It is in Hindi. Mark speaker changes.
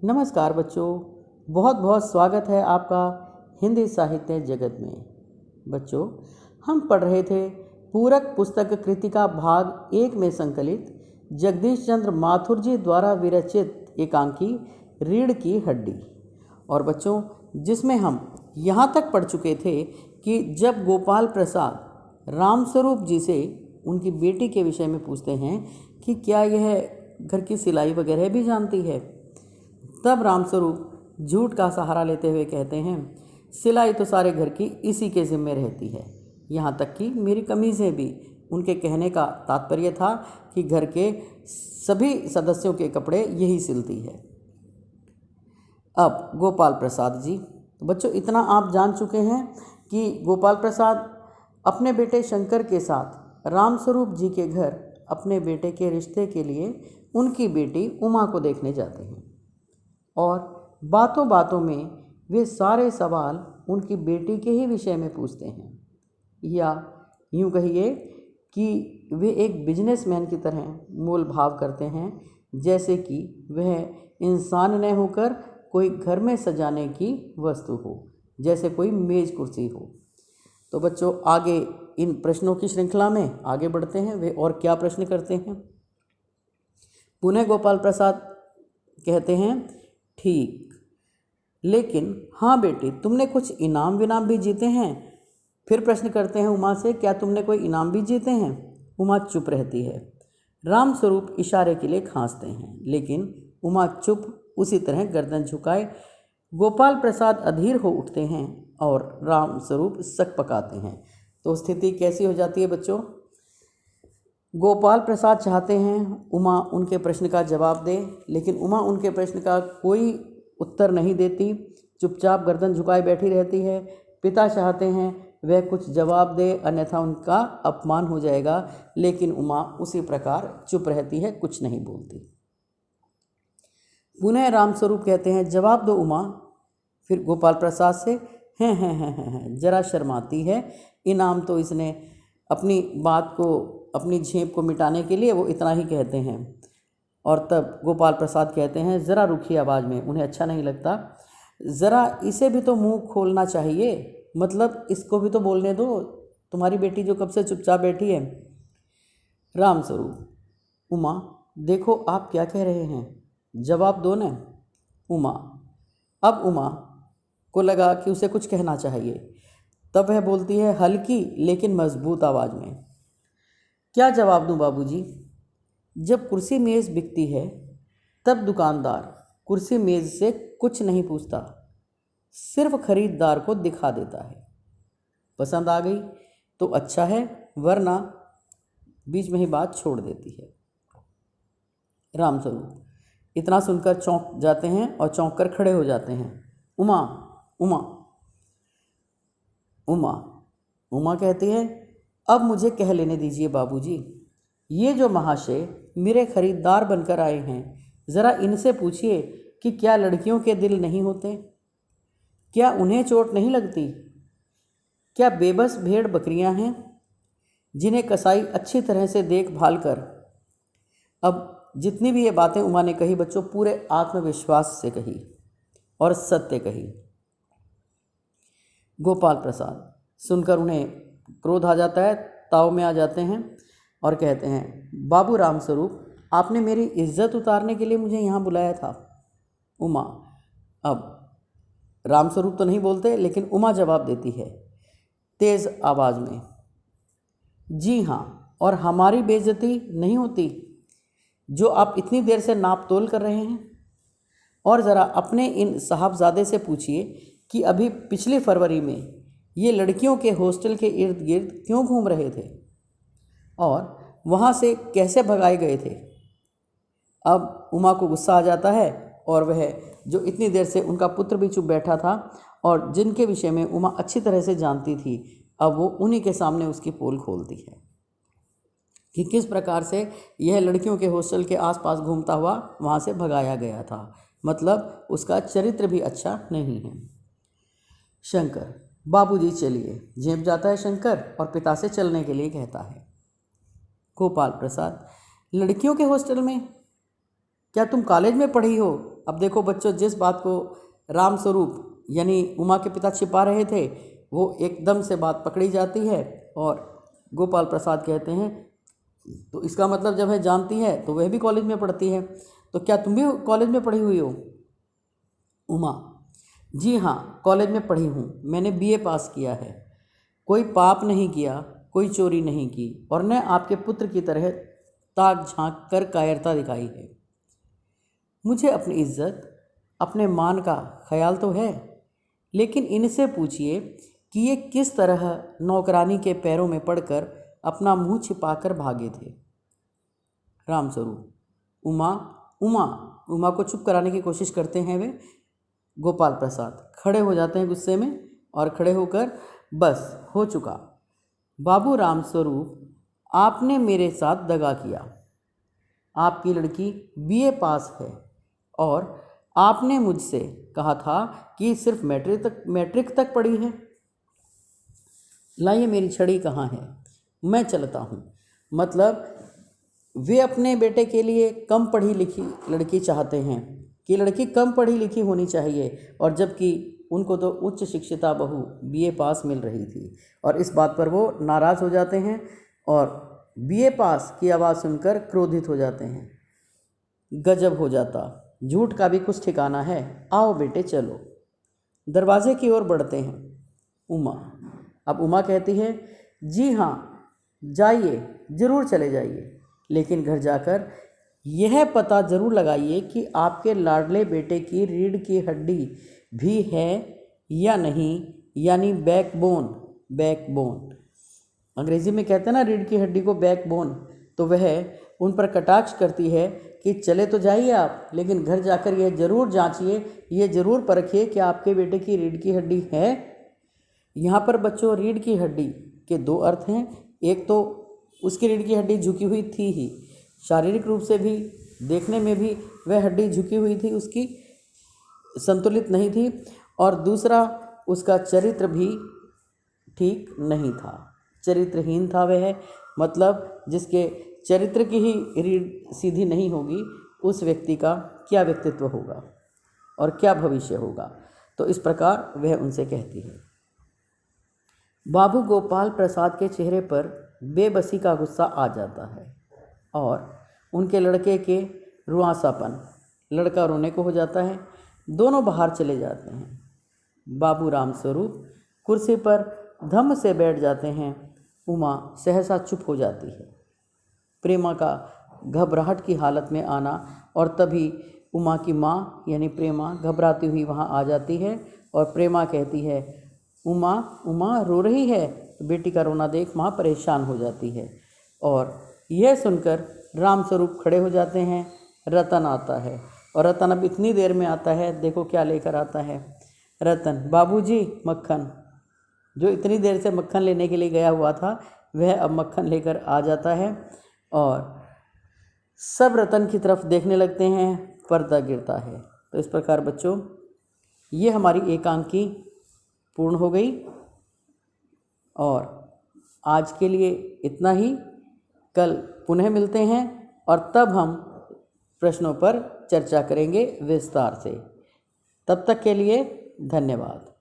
Speaker 1: नमस्कार बच्चों, बहुत बहुत स्वागत है आपका हिंदी साहित्य जगत में। बच्चों, हम पढ़ रहे थे पूरक पुस्तक कृतिका भाग 1 में संकलित जगदीश चंद्र माथुर जी द्वारा विरचित एकांकी रीढ़ की हड्डी। और बच्चों, जिसमें हम यहाँ तक पढ़ चुके थे कि जब गोपाल प्रसाद रामस्वरूप जी से उनकी बेटी के विषय में पूछते हैं कि क्या यह घर की सिलाई वगैरह भी जानती है, तब रामस्वरूप झूठ का सहारा लेते हुए कहते हैं, सिलाई तो सारे घर की इसी के ज़िम्मे रहती है, यहाँ तक कि मेरी कमीज़ें भी। उनके कहने का तात्पर्य था कि घर के सभी सदस्यों के कपड़े यही सिलती है। अब गोपाल प्रसाद जी, तो बच्चों इतना आप जान चुके हैं कि गोपाल प्रसाद अपने बेटे शंकर के साथ रामस्वरूप जी के घर अपने बेटे के रिश्ते के लिए उनकी बेटी उमा को देखने जाते हैं और बातों बातों में वे सारे सवाल उनकी बेटी के ही विषय में पूछते हैं, या यूँ कहिए कि वे एक बिजनेसमैन की तरह मोल भाव करते हैं, जैसे कि वह इंसान न होकर कोई घर में सजाने की वस्तु हो, जैसे कोई मेज़ कुर्सी हो। तो बच्चों, आगे इन प्रश्नों की श्रृंखला में आगे बढ़ते हैं। वे और क्या प्रश्न करते हैं। पुनः गोपाल प्रसाद कहते हैं, ठीक, लेकिन हाँ बेटी, तुमने कुछ इनाम विनाम भी जीते हैं। फिर प्रश्न करते हैं उमा से, क्या तुमने कोई इनाम भी जीते हैं। उमा चुप रहती है। रामस्वरूप इशारे के लिए खांसते हैं, लेकिन उमा चुप उसी तरह गर्दन झुकाए। गोपाल प्रसाद अधीर हो उठते हैं और रामस्वरूप सक पकाते हैं। तो स्थिति कैसी हो जाती है बच्चों। गोपाल प्रसाद चाहते हैं उमा उनके प्रश्न का जवाब दे, लेकिन उमा उनके प्रश्न का कोई उत्तर नहीं देती, चुपचाप गर्दन झुकाए बैठी रहती है। पिता चाहते हैं वह कुछ जवाब दे, अन्यथा उनका अपमान हो जाएगा, लेकिन उमा उसी प्रकार चुप रहती है, कुछ नहीं बोलती। पुनः रामस्वरूप कहते हैं, जवाब दो उमा। फिर गोपाल प्रसाद से हैं, जरा शर्माती है। इनाम तो इसने अपनी बात को, अपनी झेप को मिटाने के लिए वो इतना ही कहते हैं। और तब गोपाल प्रसाद कहते हैं ज़रा रुखी आवाज़ में, उन्हें अच्छा नहीं लगता, ज़रा इसे भी तो मुंह खोलना चाहिए, मतलब इसको भी तो बोलने दो, तुम्हारी बेटी जो कब से चुपचाप बैठी है। रामस्वरूप, उमा देखो आप क्या कह रहे हैं, जवाब दो न। उमा, अब उमा को लगा कि उसे कुछ कहना चाहिए, तब वह बोलती है हल्की लेकिन मजबूत आवाज़ में, क्या जवाब दूं बाबूजी। जब कुर्सी मेज़ बिकती है तब दुकानदार कुर्सी मेज़ से कुछ नहीं पूछता, सिर्फ खरीदार को दिखा देता है। पसंद आ गई तो अच्छा है, वरना बीच में ही बात छोड़ देती है। रामस्वरूप इतना सुनकर चौंक जाते हैं और चौंक कर खड़े हो जाते हैं। उमा उमा उमा उमा कहती है, अब मुझे कह लेने दीजिए बाबूजी, ये जो महाशय मेरे खरीदार बनकर आए हैं, ज़रा इनसे पूछिए कि क्या लड़कियों के दिल नहीं होते, क्या उन्हें चोट नहीं लगती, क्या बेबस भेड़ बकरियां हैं जिन्हें कसाई अच्छी तरह से देखभाल कर। अब जितनी भी ये बातें उमा ने कही बच्चों, पूरे आत्मविश्वास से कही और सत्य कही। गोपाल प्रसाद सुनकर उन्हें क्रोध आ जाता है, ताव में आ जाते हैं और कहते हैं, बाबू रामस्वरूप, आपने मेरी इज्जत उतारने के लिए मुझे यहाँ बुलाया था। उमा, अब रामस्वरूप तो नहीं बोलते, लेकिन उमा जवाब देती है तेज़ आवाज़ में, जी हाँ, और हमारी बेइज्जती नहीं होती जो आप इतनी देर से नाप तोल कर रहे हैं। और ज़रा अपने इन साहबजादे से पूछिए कि अभी पिछली फरवरी में ये लड़कियों के हॉस्टल के इर्द गिर्द क्यों घूम रहे थे और वहाँ से कैसे भगाए गए थे। अब उमा को गुस्सा आ जाता है और वह जो इतनी देर से उनका पुत्र भी चुप बैठा था और जिनके विषय में उमा अच्छी तरह से जानती थी, अब वो उन्हीं के सामने उसकी पोल खोलती है कि किस प्रकार से यह लड़कियों के हॉस्टल के आसपास घूमता हुआ वहाँ से भगाया गया था, मतलब उसका चरित्र भी अच्छा नहीं है। शंकर, बाबूजी चलिए। झेप जाता है शंकर और पिता से चलने के लिए कहता है। गोपाल प्रसाद, लड़कियों के हॉस्टल में क्या तुम कॉलेज में पढ़ी हो? अब देखो बच्चों, जिस बात को रामस्वरूप यानी उमा के पिता छिपा रहे थे, वो एकदम से बात पकड़ी जाती है और गोपाल प्रसाद कहते हैं तो इसका मतलब जब है जानती है तो वह भी कॉलेज में पढ़ती है, तो क्या तुम भी कॉलेज में पढ़ी हुई हो? उमा: जी हाँ, कॉलेज में पढ़ी हूँ, मैंने बीए पास किया है। कोई पाप नहीं किया, कोई चोरी नहीं की और न आपके पुत्र की तरह ताक झांक कर कायरता दिखाई है। मुझे अपनी इज्जत, अपने मान का ख्याल तो है, लेकिन इनसे पूछिए कि ये किस तरह नौकरानी के पैरों में पड़कर अपना मुंह छिपाकर भागे थे। रामस्वरूप: उमा उमा उमा को चुप कराने की कोशिश करते हैं वे। गोपाल प्रसाद खड़े हो जाते हैं गुस्से में और खड़े होकर, बस हो चुका बाबू रामस्वरूप, आपने मेरे साथ दगा किया। आपकी लड़की बीए पास है और आपने मुझसे कहा था कि सिर्फ मैट्रिक तक पढ़ी है। लाइए मेरी छड़ी कहाँ है, मैं चलता हूँ। मतलब वे अपने बेटे के लिए कम पढ़ी लिखी लड़की चाहते हैं कि लड़की कम पढ़ी लिखी होनी चाहिए, और जबकि उनको तो उच्च शिक्षिता बहू बीए पास मिल रही थी और इस बात पर वो नाराज़ हो जाते हैं और बीए पास की आवाज़ सुनकर क्रोधित हो जाते हैं। गजब हो जाता, झूठ का भी कुछ ठिकाना है। आओ बेटे चलो। दरवाजे की ओर बढ़ते हैं। उमा: अब उमा कहती है, जी हाँ जाइए, ज़रूर चले जाइए, लेकिन घर जाकर यह पता ज़रूर लगाइए कि आपके लाडले बेटे की रीढ़ की हड्डी भी है या नहीं, यानी बैकबोन। अंग्रेज़ी में कहते हैं ना रीढ़ की हड्डी को बैकबोन, तो वह उन पर कटाक्ष करती है कि चले तो जाइए आप, लेकिन घर जाकर यह ज़रूर जांचिए, यह ज़रूर परखिए कि आपके बेटे की रीढ़ की हड्डी है। यहाँ पर बच्चों रीढ़ की हड्डी के दो अर्थ हैं। एक तो उसकी रीढ़ की हड्डी झुकी हुई थी ही, शारीरिक रूप से भी, देखने में भी वह हड्डी झुकी हुई थी, उसकी संतुलित नहीं थी, और दूसरा उसका चरित्र भी ठीक नहीं था, चरित्रहीन था वह। मतलब जिसके चरित्र की ही रीढ़ सीधी नहीं होगी, उस व्यक्ति का क्या व्यक्तित्व होगा और क्या भविष्य होगा। तो इस प्रकार वह उनसे कहती है। बाबू गोपाल प्रसाद के चेहरे पर बेबसी का गुस्सा आ जाता है और उनके लड़के के रुआंसापन, लड़का रोने को हो जाता है। दोनों बाहर चले जाते हैं। बाबू रामस्वरूप कुर्सी पर धम्म से बैठ जाते हैं। उमा सहसा चुप हो जाती है। प्रेमा का घबराहट की हालत में आना, और तभी उमा की माँ यानी प्रेमा घबराती हुई वहाँ आ जाती है और प्रेमा कहती है, उमा रो रही है। बेटी का रोना देख माँ परेशान हो जाती है और यह सुनकर रामस्वरूप खड़े हो जाते हैं। रतन आता है और रतन अब इतनी देर में आता है, देखो क्या लेकर आता है। रतन: बाबूजी मक्खन। जो इतनी देर से मक्खन लेने के लिए गया हुआ था वह अब मक्खन लेकर आ जाता है और सब रतन की तरफ देखने लगते हैं। पर्दा गिरता है। तो इस प्रकार बच्चों ये हमारी एकांकी पूर्ण हो गई और आज के लिए इतना ही। कल पुनः मिलते हैं और तब हम प्रश्नों पर चर्चा करेंगे विस्तार से। तब तक के लिए धन्यवाद।